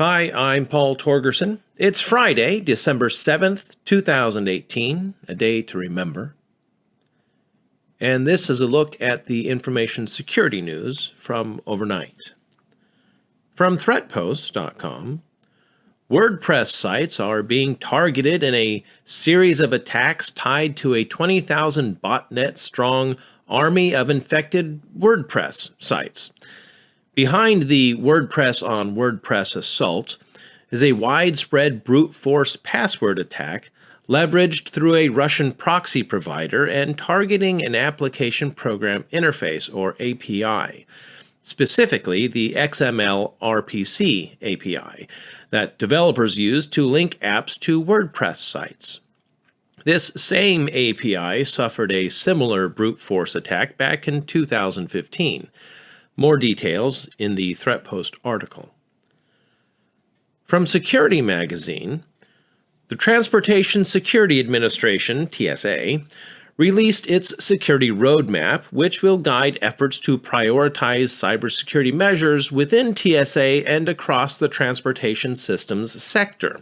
Hi, I'm Paul Torgerson. It's Friday, December 7th, 2018, a day to remember. And this is a look at the information security news from overnight. From threatpost.com, WordPress sites are being targeted in a series of attacks tied to a 20,000 botnet-strong army of infected WordPress sites. Behind the WordPress on WordPress assault is a widespread brute force password attack leveraged through a Russian proxy provider and targeting an application program interface, or API, specifically the XML RPC API that developers use to link apps to WordPress sites. This same API suffered a similar brute force attack back in 2015. More details in the ThreatPost article. From Security Magazine, the Transportation Security Administration, TSA, released its security roadmap, which will guide efforts to prioritize cybersecurity measures within TSA and across the transportation systems sector.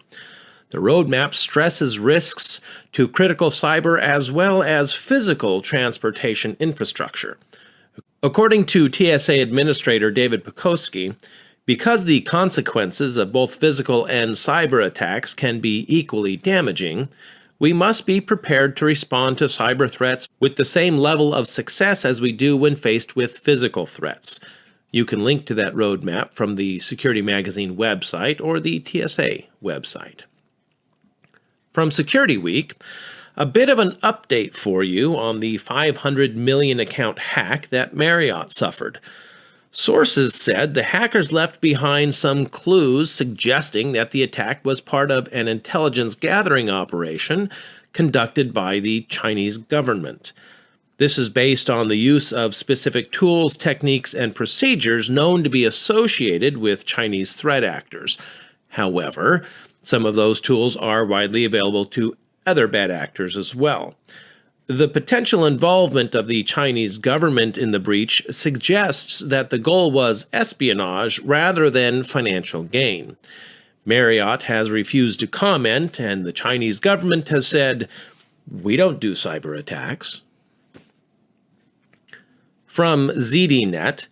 The roadmap stresses risks to critical cyber as well as physical transportation infrastructure. According to TSA Administrator David Pekoski, because the consequences of both physical and cyber attacks can be equally damaging, we must be prepared to respond to cyber threats with the same level of success as we do when faced with physical threats. You can link to that roadmap from the Security Magazine website or the TSA website. From Security Week, a bit of an update for you on the 500 million account hack that Marriott suffered. Sources said the hackers left behind some clues suggesting that the attack was part of an intelligence gathering operation conducted by the Chinese government. This is based on the use of specific tools, techniques, and procedures known to be associated with Chinese threat actors. However, some of those tools are widely available to other bad actors as well. The potential involvement of the Chinese government in the breach suggests that the goal was espionage rather than financial gain. Marriott has refused to comment, and the Chinese government has said, "We don't do cyber attacks." From ZDNet,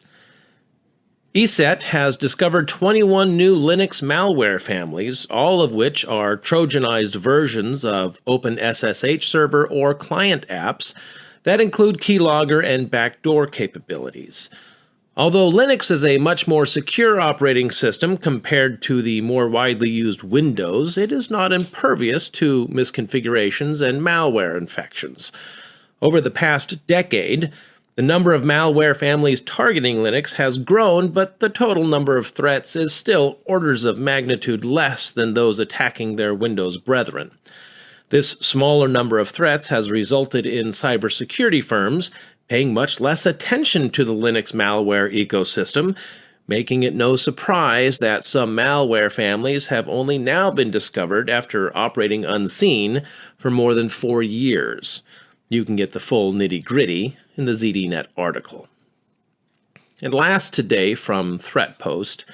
ESET has discovered 21 new Linux malware families, all of which are Trojanized versions of OpenSSH server or client apps that include keylogger and backdoor capabilities. Although Linux is a much more secure operating system compared to the more widely used Windows, it is not impervious to misconfigurations and malware infections. Over the past decade, the number of malware families targeting Linux has grown, but the total number of threats is still orders of magnitude less than those attacking their Windows brethren. This smaller number of threats has resulted in cybersecurity firms paying much less attention to the Linux malware ecosystem, making it no surprise that some malware families have only now been discovered after operating unseen for more than 4 years. You can get the full nitty-gritty in the ZDNet article. And last today from ThreatPost,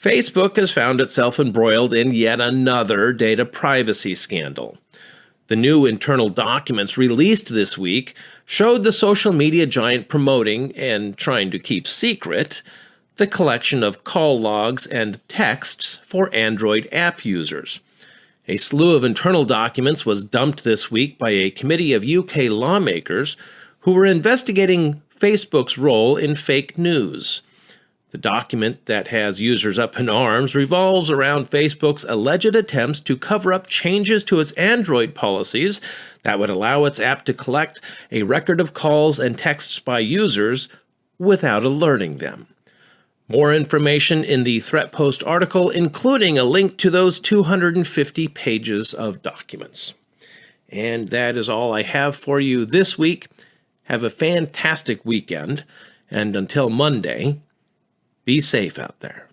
Facebook has found itself embroiled in yet another data privacy scandal. The new internal documents released this week showed the social media giant promoting and trying to keep secret the collection of call logs and texts for Android app users. A slew of internal documents was dumped this week by a committee of UK lawmakers who were investigating Facebook's role in fake news. The document that has users up in arms revolves around Facebook's alleged attempts to cover up changes to its Android policies that would allow its app to collect a record of calls and texts by users without alerting them. More information in the ThreatPost article, including a link to those 250 pages of documents. And that is all I have for you this week. Have a fantastic weekend, and until Monday, be safe out there.